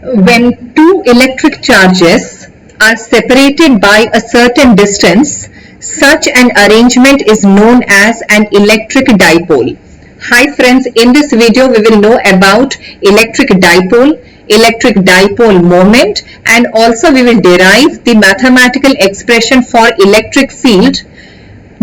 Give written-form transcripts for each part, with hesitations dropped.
When two electric charges are separated by a certain distance, such an arrangement is known as an electric dipole. Hi friends, in this video we will know about electric dipole moment, and also we will derive the mathematical expression for electric field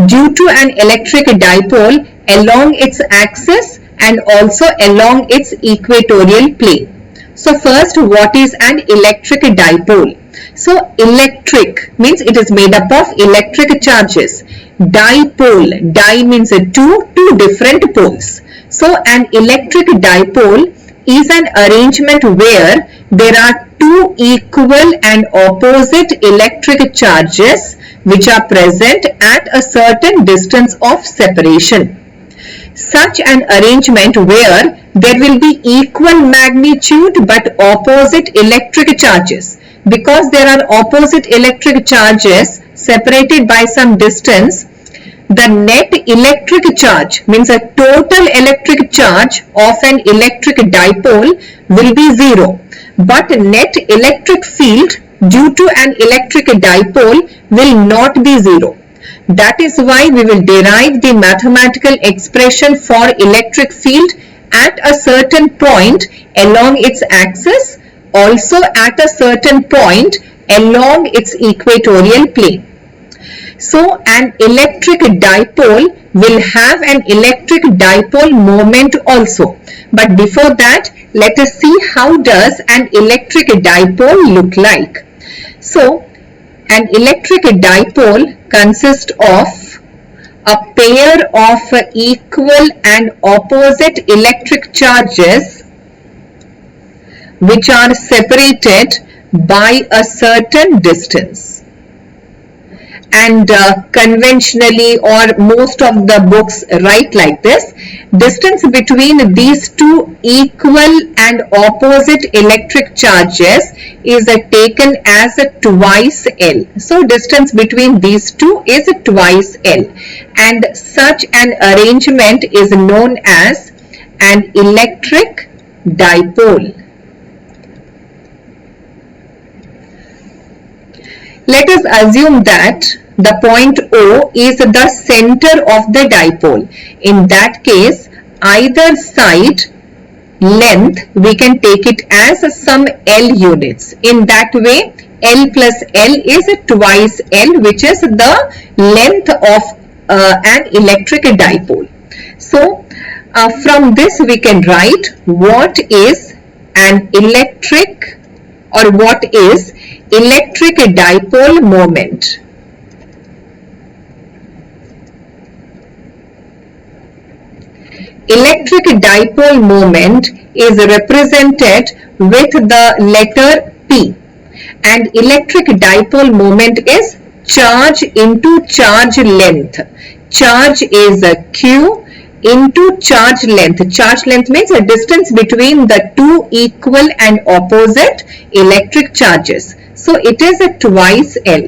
due to an electric dipole along its axis and also along its equatorial plane. So first, what is an electric dipole? So electric means it is made up of electric charges. Dipole, di means two different poles. So an electric dipole is an arrangement where there are two equal and opposite electric charges which are present at a certain distance of separation. Such an arrangement where there will be equal magnitude but opposite electric charges. Because there are opposite electric charges separated by some distance, the net electric charge means a total electric charge of an electric dipole will be zero. But net electric field due to an electric dipole will not be zero. That is why we will derive the mathematical expression for electric field at a certain point along its axis, also at a certain point along its equatorial plane. So an electric dipole will have an electric dipole moment also. But before that, let us see how does an electric dipole look like. So an electric dipole consists of a pair of equal and opposite electric charges which are separated by a certain distance. And conventionally, or most of the books write like this: distance between these two equal and opposite electric charges is taken as twice L. So distance between these two is twice L, and such an arrangement is known as an electric dipole. Let us assume that the point O is the center of the dipole. In that case, either side length we can take it as some L units. In that way, L plus L is twice L, which is the length of an electric dipole. So from this we can write what is an electric, or what is electric dipole moment. Electric dipole moment is represented with the letter P, and electric dipole moment is charge into charge length. Charge is Q into charge length. Charge length means a distance between the two equal and opposite electric charges. So it is twice L.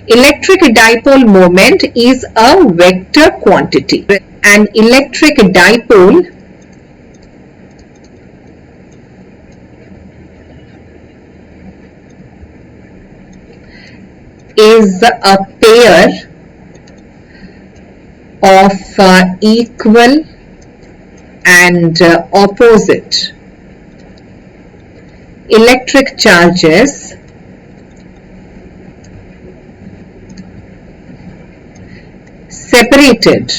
Electric dipole moment is a vector quantity. An electric dipole is a pair of equal and opposite electric charges separated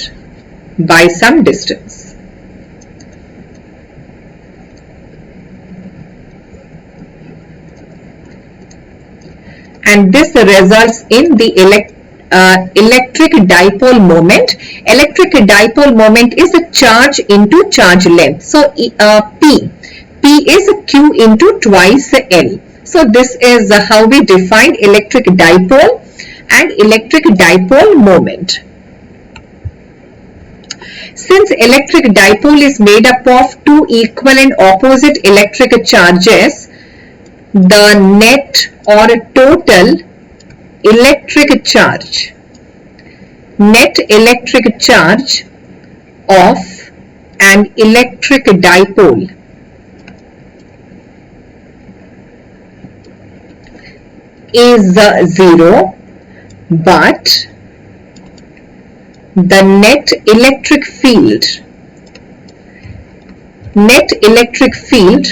by some distance. And this results in the electric dipole moment. Electric dipole moment is a charge into charge length. So P is Q into twice L. So this is how we define electric dipole and electric dipole moment. Since electric dipole is made up of two equal and opposite electric charges, the net or total electric charge, net electric charge of an electric dipole is 0, but the net electric field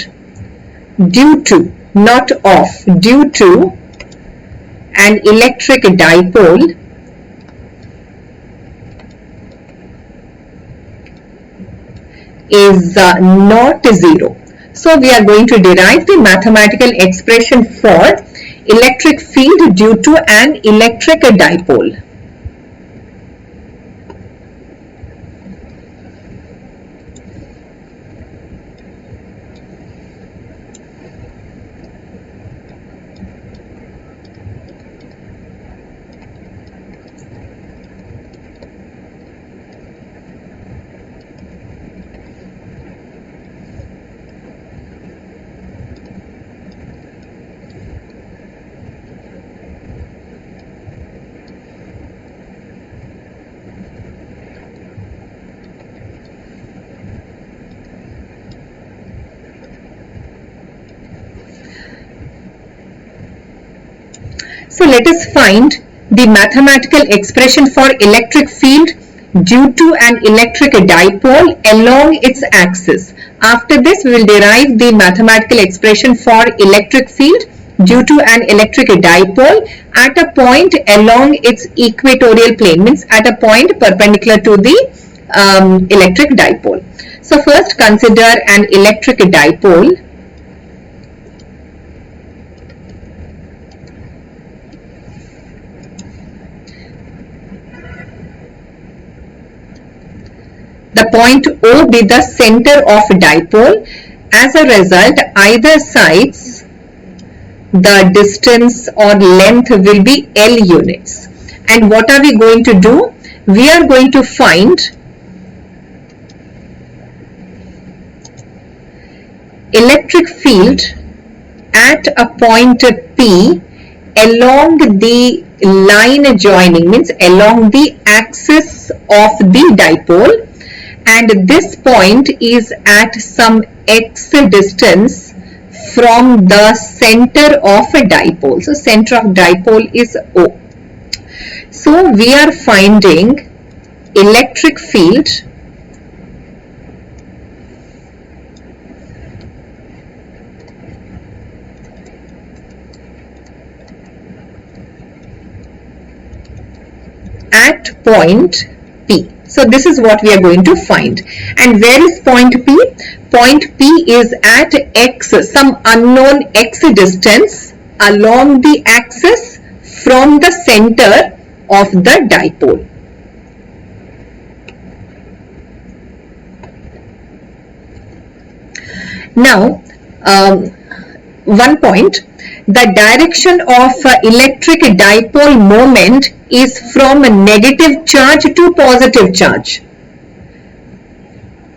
due to, not of, due to an electric dipole is not 0. So we are going to derive the mathematical expression for electric field due to an electric dipole. So let us find the mathematical expression for electric field due to an electric dipole along its axis. After this, we will derive the mathematical expression for electric field due to an electric dipole at a point along its equatorial plane, means at a point perpendicular to the electric dipole. So first consider an electric dipole. The point O be the center of dipole. As a result, either sides, the distance or length will be L units. And what are we going to do? We are going to find electric field at a point P along the line joining, means along the axis of the dipole. And this point is at some x distance from the center of a dipole. So center of dipole is O. So we are finding electric field at point P. So this is what we are going to find. And where is point P? Point P is at x, some unknown x distance along the axis from the center of the dipole. Now, one point, the direction of electric dipole moment is from negative charge to positive charge.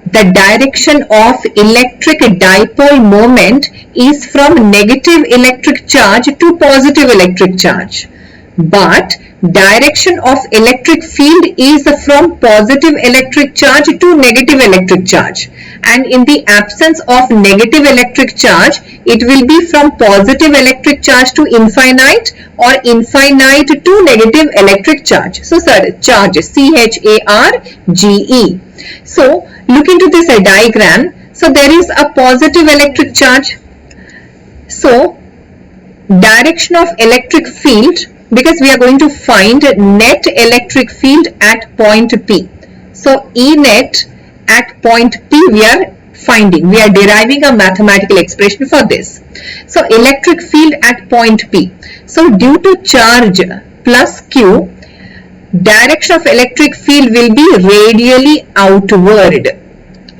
The direction of electric dipole moment is from negative electric charge to positive electric charge. But direction of electric field is from positive electric charge to negative electric charge. And in the absence of negative electric charge, it will be from positive electric charge to infinite or infinite to negative electric charge. So, charge, C-H-A-R-G-E. So, look into this diagram. So, there is a positive electric charge. So, direction of electric field, because we are going to find net electric field at point P. So, E net at point P we are finding. We are deriving a mathematical expression for this. So, electric field at point P. So, due to charge plus Q, direction of electric field will be radially outward.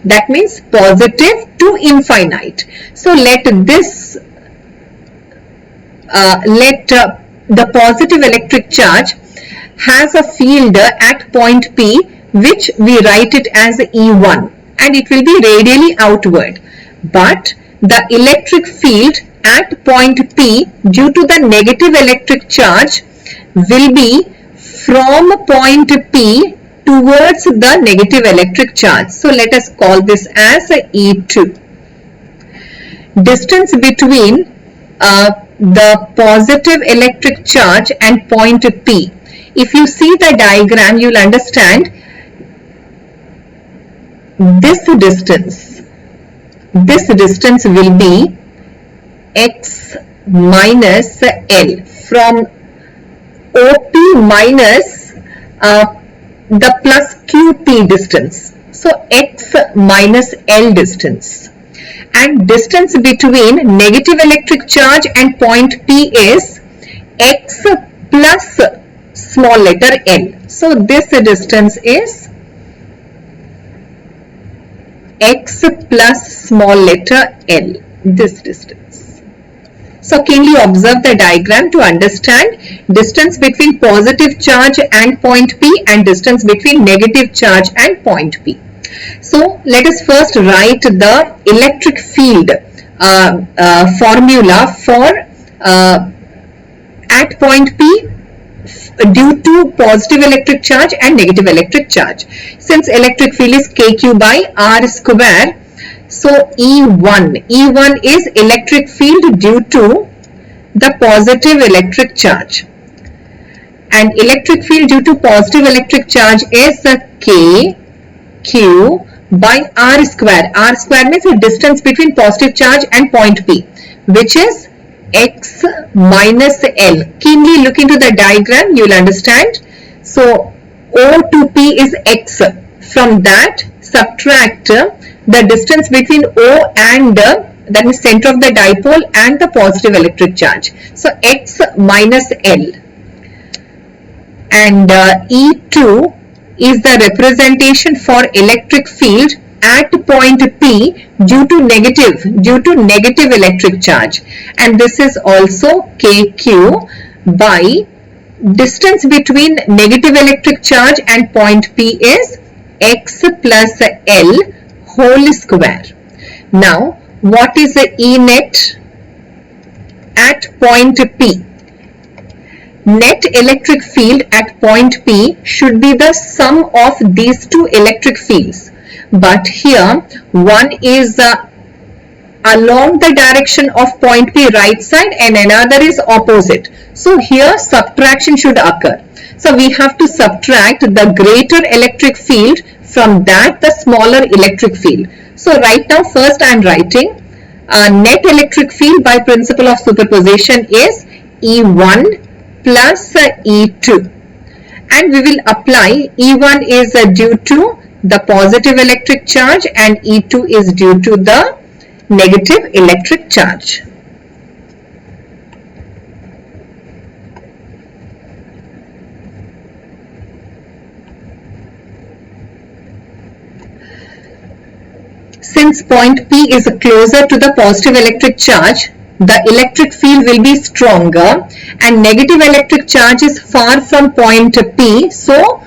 That means positive to infinite. So, let this the positive electric charge has a field at point P, which we write it as E1, and it will be radially outward. But the electric field at point P due to the negative electric charge will be from point P towards the negative electric charge. So let us call this as E2. Distance between the positive electric charge and point P. If you see the diagram, you will understand this distance will be x minus L from OP minus the plus QP distance. So x minus L distance, and distance between negative electric charge and point P is x plus small letter L. So this distance is x plus small letter L, this distance. So keenly observe the diagram to understand distance between positive charge and point P and distance between negative charge and point P. So let us first write the electric field formula for at point P due to positive electric charge and negative electric charge. Since electric field is kq by r square, so E1 is electric field due to the positive electric charge, and electric field due to positive electric charge is kq by r square. R square means the distance between positive charge and point P, which is x minus L. Keenly look into the diagram, you will understand. So O to P is x. From that, subtract the distance between O and that is center of the dipole and the positive electric charge. So x minus L, and E2 is the representation for electric field at point P due to negative electric charge, and this is also kq by distance between negative electric charge and point P is x plus L whole square. Now what is the E net at point P? Net electric field at point P should be the sum of these two electric fields, but here one is along the direction of point P right side and another is opposite. So here subtraction should occur. So we have to subtract the greater electric field from that the smaller electric field. So right now first I am writing net electric field by principle of superposition is E1 plus E2, and we will apply E1 is due to the positive electric charge and E2 is due to the negative electric charge. Since point P is closer to the positive electric charge, the electric field will be stronger, and negative electric charge is far from point P, so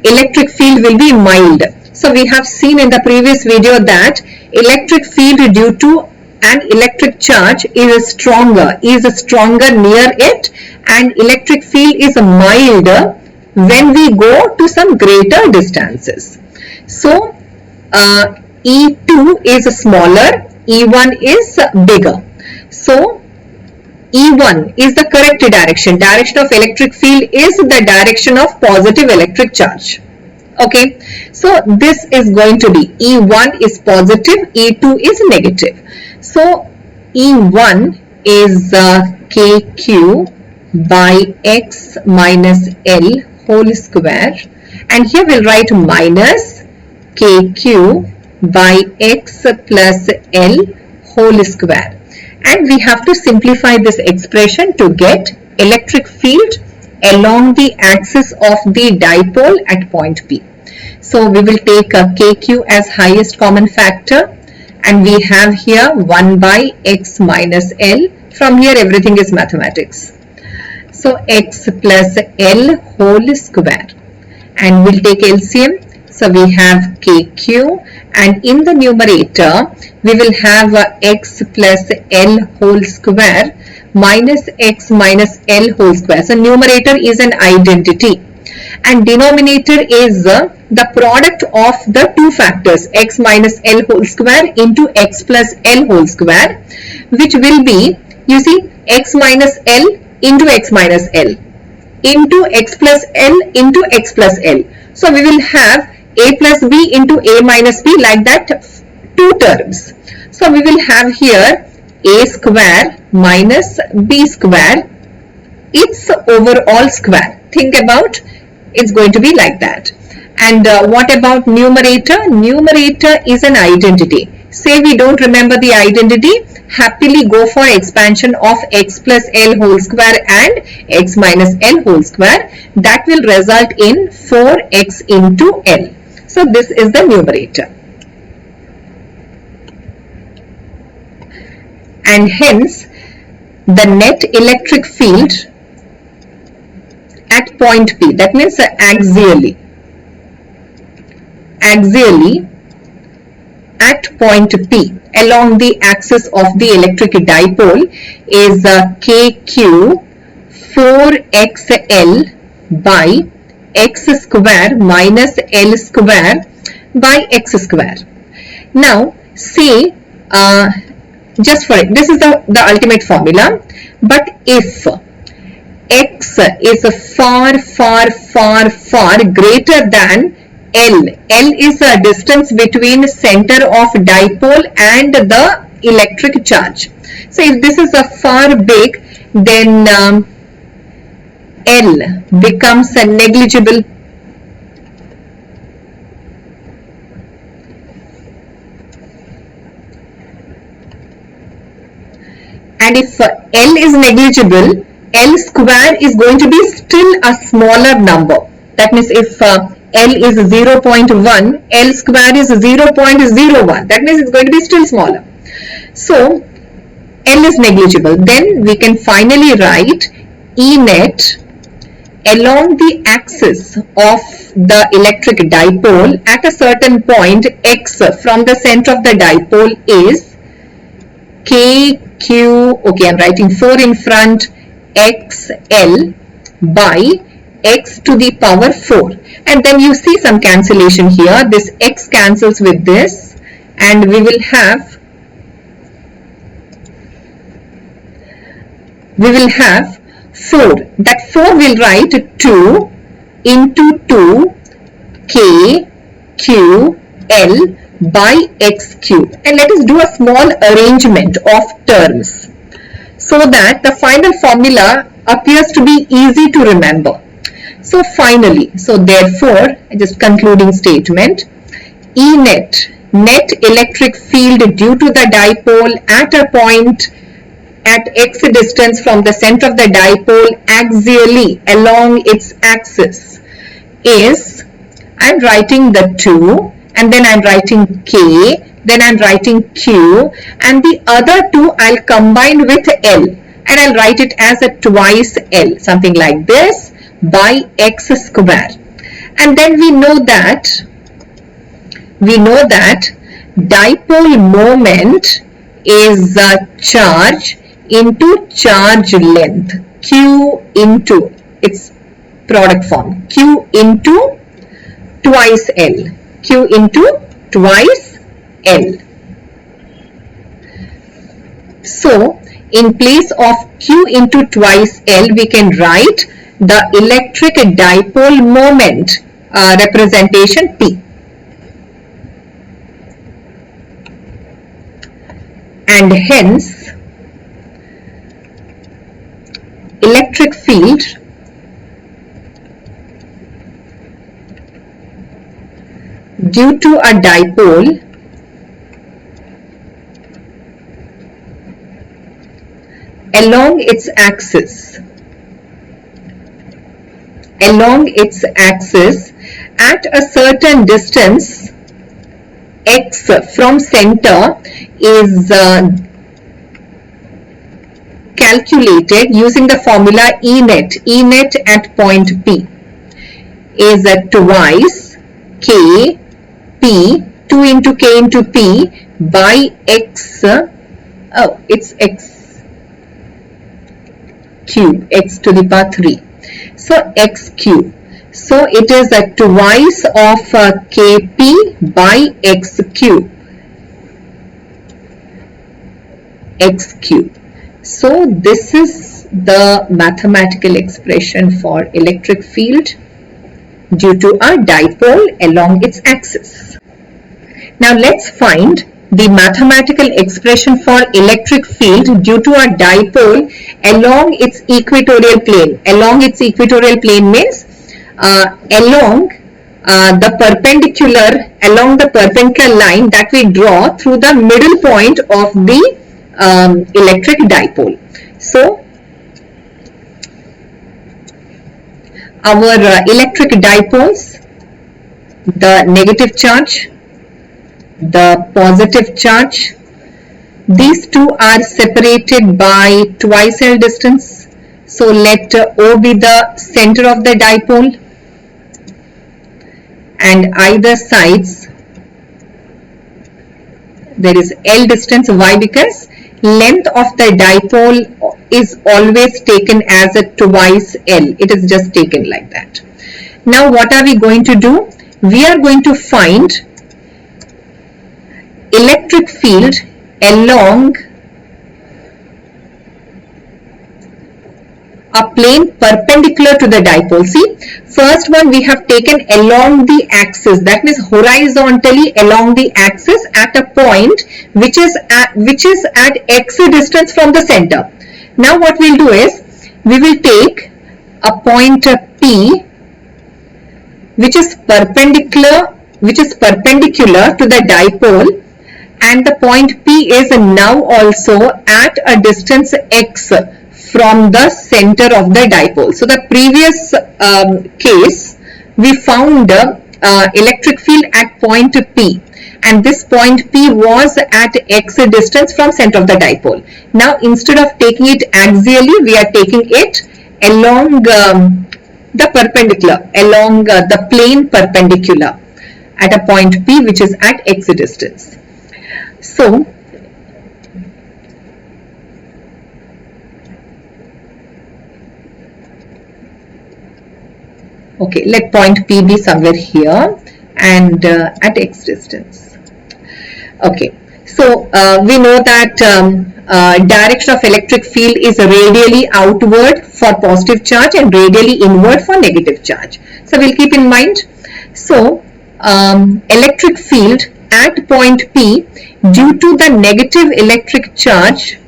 electric field will be mild. So we have seen in the previous video that electric field due to an electric charge is stronger near it, and electric field is milder when we go to some greater distances. So E2 is smaller, E1 is bigger. So E1 is the correct direction. Direction of electric field is the direction of positive electric charge. Okay, so this is going to be E1 is positive, E2 is negative. So E1 is kq by x minus L whole square, and here we'll write minus kq by x plus L whole square, and we have to simplify this expression to get electric field along the axis of the dipole at point P. So we will take kq as highest common factor, and we have here 1 by x minus L. From here everything is mathematics. So x plus L whole square, and we'll take LCM. So we have kq, and in the numerator we will have x plus L whole square minus x minus L whole square. So numerator is an identity, and denominator is the product of the two factors x minus L whole square into x plus L whole square, which will be You see, x minus L into x minus L into x plus L into x plus L. So we will have a plus b into a minus b, like that, two terms. So we will have here a square minus b square, its overall square. Think about, it's going to be like that. And what about numerator? Numerator is an identity. Say we don't remember the identity, happily go for expansion of x plus L whole square and x minus L whole square. That will result in 4x into L. So this is the numerator. And hence the net electric field at point P, that means axially at point P along the axis of the electric dipole is KQ 4XL by x square minus L square by x square. Now see, just for it, this is the ultimate formula, but if x is far greater than L, L is a distance between center of dipole and the electric charge. So if this is a far big, then L becomes a negligible. And if L is negligible, L square is going to be still a smaller number. That means if L is 0.1, L square is 0.01. That means it's going to be still smaller. So L is negligible. Then we can finally write E net along the axis of the electric dipole at a certain point x from the center of the dipole is KQ, okay, I'm writing 4 in front, XL by x to the power 4. And then you see some cancellation here. This x cancels with this and we will have 4. That 4 will write 2 into 2 K Q L by x cube. And let us do a small arrangement of terms so that the final formula appears to be easy to remember. So finally, so therefore, just concluding statement, E net, net electric field due to the dipole at a point at x distance from the center of the dipole axially along its axis is, I'm writing the 2 and then I'm writing K, then I'm writing Q, and the other 2 I'll combine with L and I'll write it as a twice L, something like this, by x square. And then we know that dipole moment is charge into charge length, Q into its product form, Q into twice L, Q into twice L. So in place of Q into twice L, we can write the electric dipole moment representation P. And hence electric field due to a dipole along its axis at a certain distance x from center is calculated using the formula E net at point P is twice K P, 2 into K into P by x, it's x cube, x to the power 3. So x cube. So it is twice of Kp by x cube. So this is the mathematical expression for electric field due to a dipole along its axis. Now let's find the mathematical expression for electric field due to a dipole along its equatorial plane. Along its equatorial plane means along the perpendicular line that we draw through the middle point of the electric dipole. So our electric dipoles, the negative charge, the positive charge, these two are separated by twice L distance. So let O be the center of the dipole and either sides there is L distance. Why? Because length of the dipole is always taken as a twice L. It is just taken like that. Now what are we going to do? We are going to find electric field along a plane perpendicular to the dipole. See, first one we have taken along the axis, that means horizontally along the axis at a point which is at x distance from the center. Now what we'll do is we will take a point P which is perpendicular to the dipole, and the point P is now also at a distance x from the center of the dipole. So the previous case we found electric field at point P, and this point P was at x distance from center of the dipole. Now instead of taking it axially, we are taking it along the perpendicular, along the plane perpendicular at a point P which is at x distance. So okay, let point P be somewhere here and at x distance. Okay, so we know that direction of electric field is radially outward for positive charge and radially inward for negative charge. So we'll keep in mind. So electric field at point P due to the negative electric charge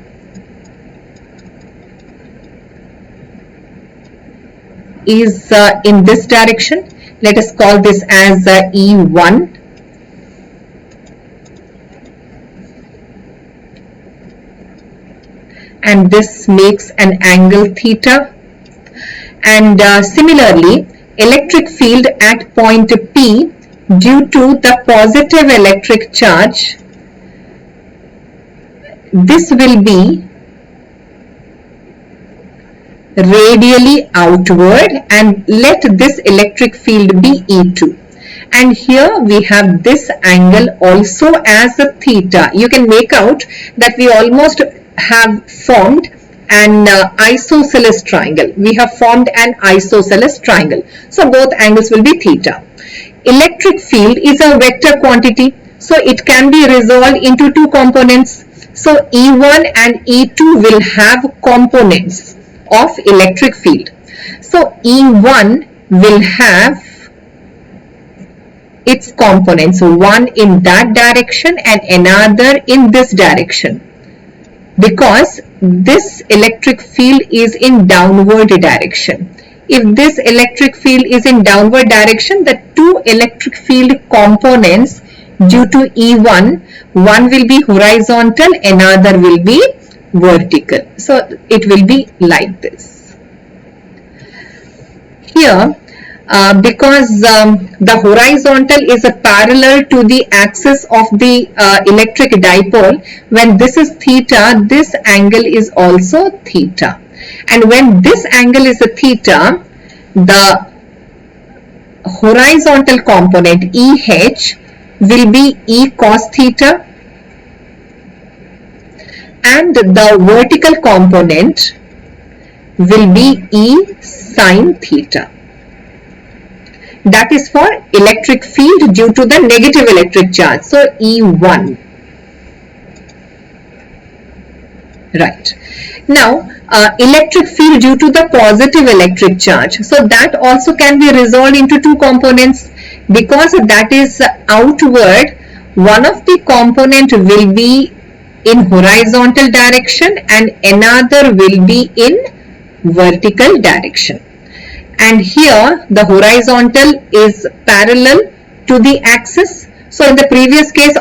is in this direction. Let us call this as E1. And this makes an angle theta. And similarly, electric field at point P due to the positive electric charge, this will be radially outward, and let this electric field be E2. And here we have this angle also as a theta. You can make out that we almost have formed an isosceles triangle. We have formed an isosceles triangle. So both angles will be theta. Electric field is a vector quantity, so it can be resolved into two components. So E1 and E2 will have components of electric field. So E1 will have its components, one in that direction and another in this direction, because this electric field is in downward direction. If this electric field is in downward direction, the two electric field components due to E1, one will be horizontal, another will be vertical. So it will be like this. Here, because the horizontal is a parallel to the axis of the electric dipole, when this is theta, this angle is also theta. And when this angle is a theta, the horizontal component EH will be E cos theta, and the vertical component will be E sin theta. That is for electric field due to the negative electric charge. So E1. Right. Now, electric field due to the positive electric charge. So that also can be resolved into two components, because that is outward. One of the component will be in horizontal direction and another will be in vertical direction. And here the horizontal is parallel to the axis. So in the previous case,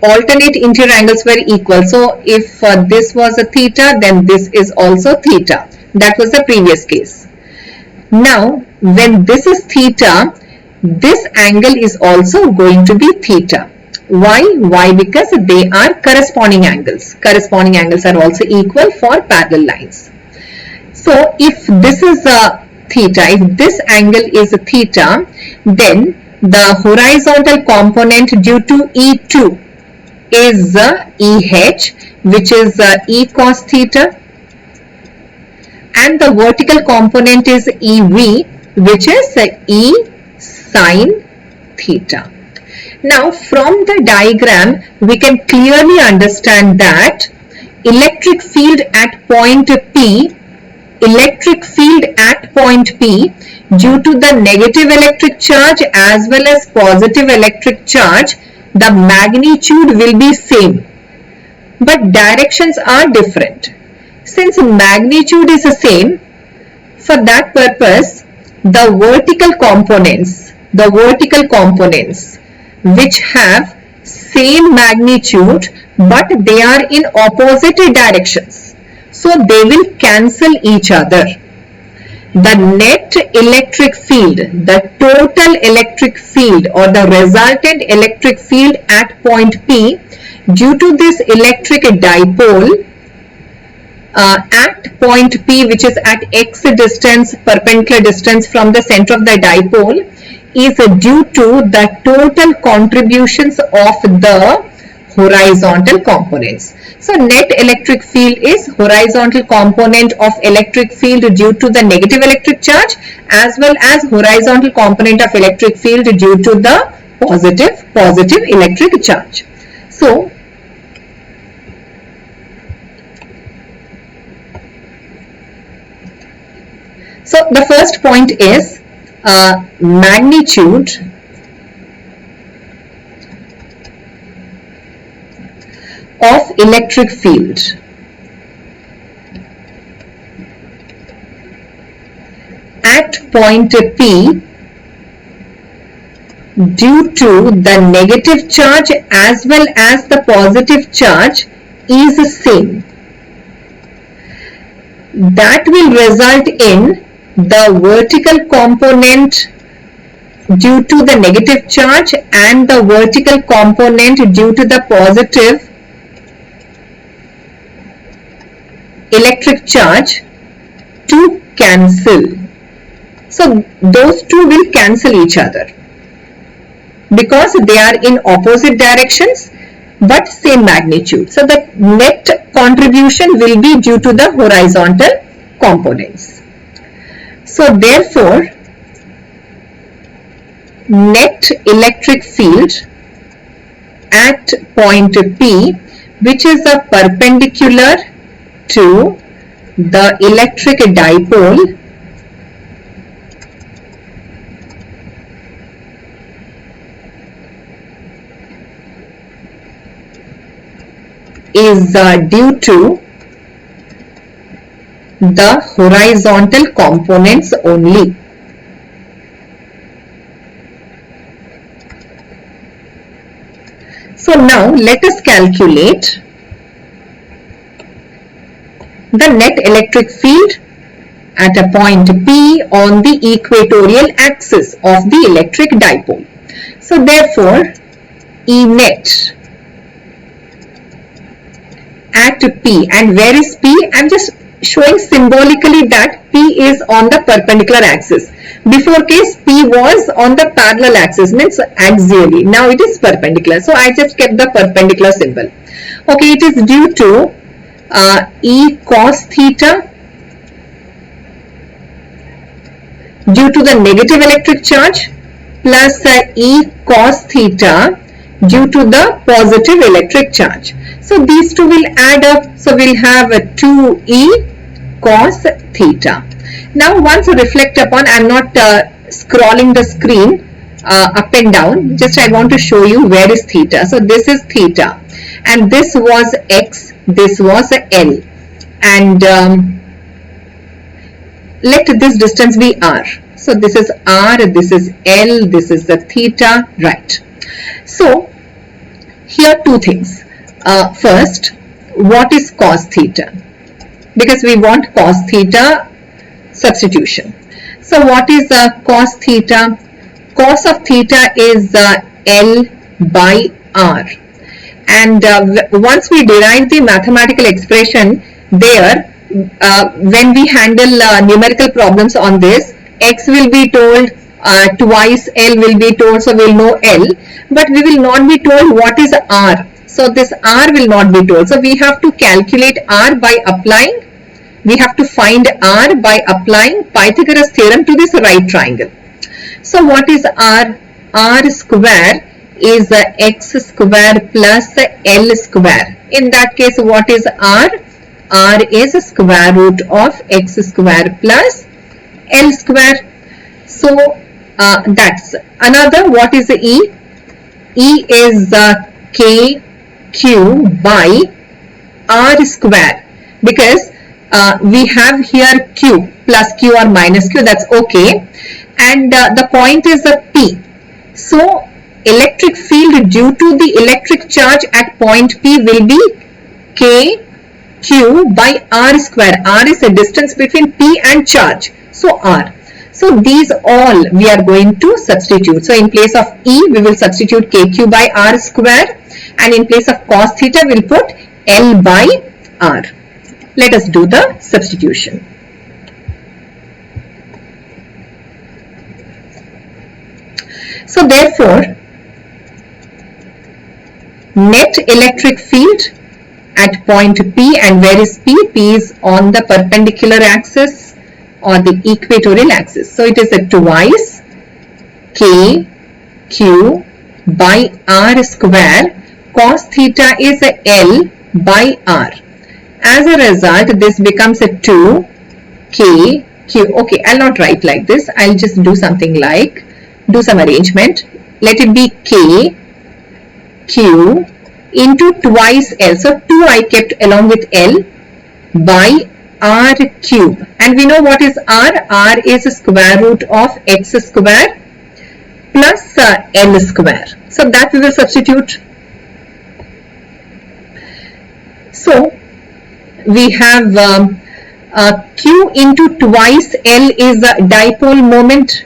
alternate interior angles were equal. So if this was a theta, then this is also theta. That was the previous case. Now, when this is theta, this angle is also going to be theta. Why? Why? Because they are corresponding angles. Corresponding angles are also equal for parallel lines. So if this is a theta, if this angle is a theta, then the horizontal component due to E2 is EH, which is E cos theta, and the vertical component is EV, which is E sin theta. Now from the diagram we can clearly understand that electric field at point P, due to the negative electric charge as well as positive electric charge, the magnitude will be same, but directions are different. Since magnitude is the same, for that purpose the vertical components which have same magnitude but they are in opposite directions, so they will cancel each other. The net electric field, the total electric field or the resultant electric field at point P due to this electric dipole at point P, which is at x distance, perpendicular distance from the center of the dipole, is due to the total contributions of the horizontal components. So net electric field is horizontal component of electric field due to the negative electric charge as well as horizontal component of electric field due to the positive electric charge. So the first point is magnitude of electric field at point P due to the negative charge as well as the positive charge is the same. That will result in the vertical component due to the negative charge and the vertical component due to the positive electric charge to cancel. So those two will cancel each other because they are in opposite directions but same magnitude. So the net contribution will be due to the horizontal components. So therefore, net electric field at point P, which is a perpendicular to the electric dipole, is due to the horizontal components only. So now let us calculate the net electric field at a point P on the equatorial axis of the electric dipole. So therefore, E net at P, and where is P? I am just showing symbolically that P is on the perpendicular axis. Before case P was on the parallel axis, means axially. Now it is perpendicular. So I just kept the perpendicular symbol. Okay, it is due to E cos theta due to the negative electric charge plus E cos theta due to the positive electric charge. So these two will add up. So we'll have a 2E cos theta. Now once reflect upon, I'm not scrolling the screen up and down, just I want to show you where is theta. So this is theta and this was X, this was L, and let this distance be R. So this is R, this is L, this is the theta, right. So here two things. First, what is cos theta? Because we want cos theta substitution. So what is cos theta? Cos of theta is L by R. And once we derive the mathematical expression there, when we handle numerical problems on this, X will be told, twice L will be told, so we'll know L, but we will not be told what is R. So this R will not be told. So we have to calculate R by applying, we have to find R by applying Pythagoras theorem to this right triangle. So what is R? R square is X square plus L square. In that case, what is R? R is square root of X square plus L square. So that's another. What is E? E is K Q by R square, because we have here Q plus Q or minus Q, that's okay, and the point is P. So electric field due to the electric charge at point P will be K Q by R square. R is the distance between P and charge, so R. So these all we are going to substitute. So in place of E, we will substitute KQ by R square, and in place of cos theta, we'll put L by R. Let us do the substitution. So therefore, net electric field at point P, and where is P? P is on the perpendicular axis or the equatorial axis. So it is a twice K Q by R square. Cos theta is a L by R. As a result, this becomes a 2 K Q. Okay, I'll not write like this. I'll just do something like, do some arrangement. Let it be K Q into twice L. So 2 I kept along with L by R cube. And we know what is R. R is square root of X square plus L square. So that we will substitute. So we have Q into twice L is a dipole moment.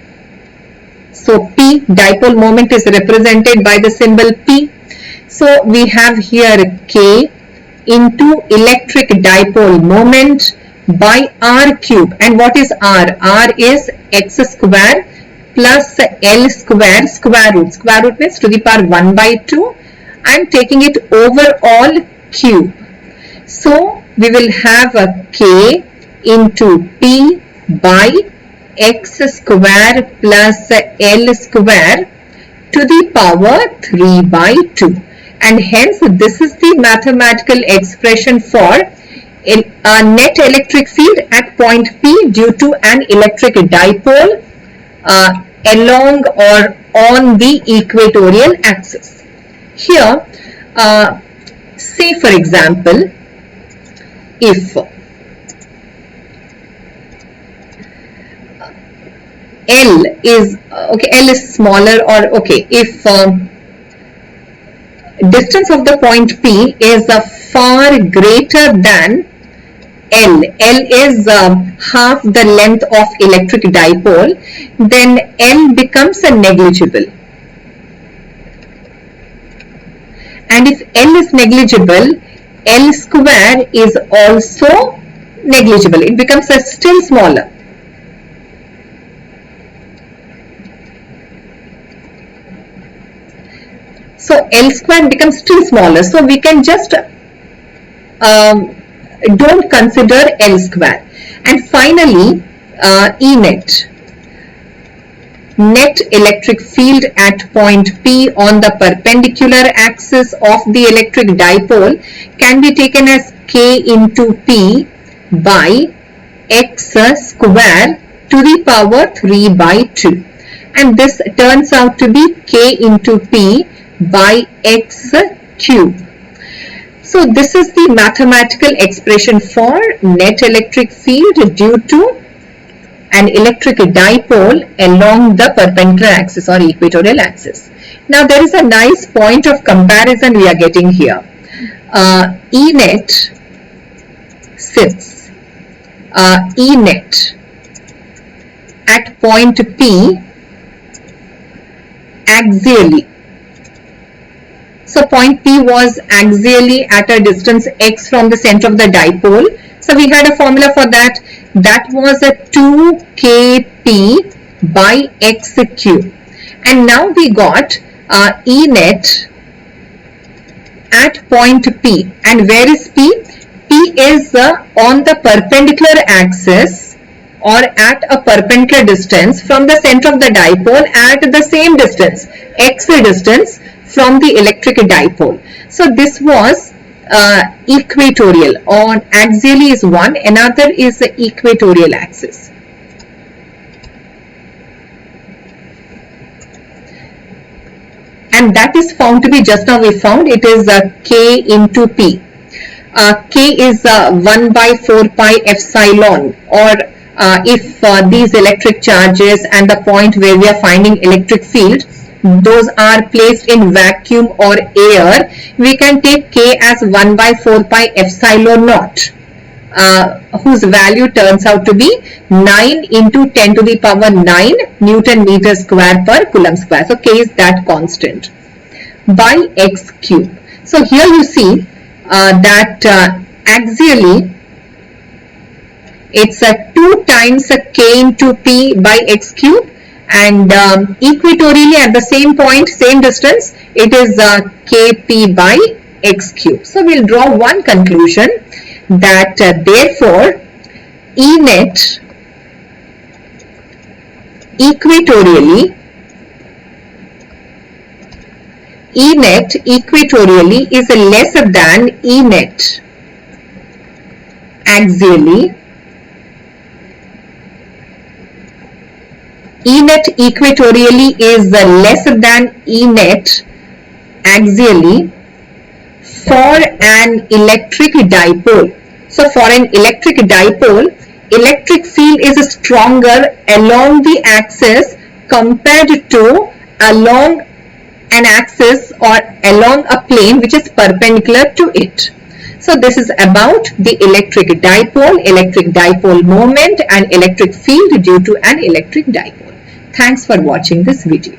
So P, dipole moment, is represented by the symbol P. So we have here K into electric dipole moment by R cube. And what is R? R is X square plus L square, square root. Square root means to the power 1 by 2. I am taking it over all cube. So we will have a K into P by X square plus L square to the power 3 by 2. And hence this is the mathematical expression for a net electric field at point P due to an electric dipole along or on the equatorial axis. Here, say for example, if L is L is smaller, or if distance of the point P is far greater than L. L is half the length of electric dipole, then L becomes negligible. And if L is negligible, L square is also negligible. It becomes still smaller. So L square becomes still smaller. So we can just don't consider L square. And finally, E net. net electric field at point P on the perpendicular axis of the electric dipole can be taken as K into P by x square to the power 3 by 2. And this turns out to be K into P by x cube. So this is the mathematical expression for net electric field due to an electric dipole along the perpendicular axis or equatorial axis. Now there is a nice point of comparison we are getting here. E net sits E net at point P axially. So point P was axially at a distance x from the center of the dipole. So we had a formula for that. That was a 2kp by x cube. And now we got E net at point P. And where is P? P is on the perpendicular axis or at a perpendicular distance from the center of the dipole at the same distance, x distance from the electric dipole. So this was equatorial. On axially is one, another is the equatorial axis. And that is found to be, just now we found it is K into P. K is 1 by 4 pi epsilon, or if these electric charges and the point where we are finding electric field, those are placed in vacuum or air, we can take K as 1 by 4 pi epsilon naught, whose value turns out to be 9 into 10 to the power 9 Newton meter square per Coulomb square. So K is that constant by x cube. So here you see that axially it's 2 times K into P by x cube, and equatorially at the same point, same distance, it is Kp by x cube. So we'll draw one conclusion that therefore E net equatorially is less than E net axially. E net equatorially is less than E net axially for an electric dipole. So for an electric dipole, electric field is stronger along the axis compared to along an axis or along a plane which is perpendicular to it. So this is about the electric dipole moment and electric field due to an electric dipole. Thanks for watching this video.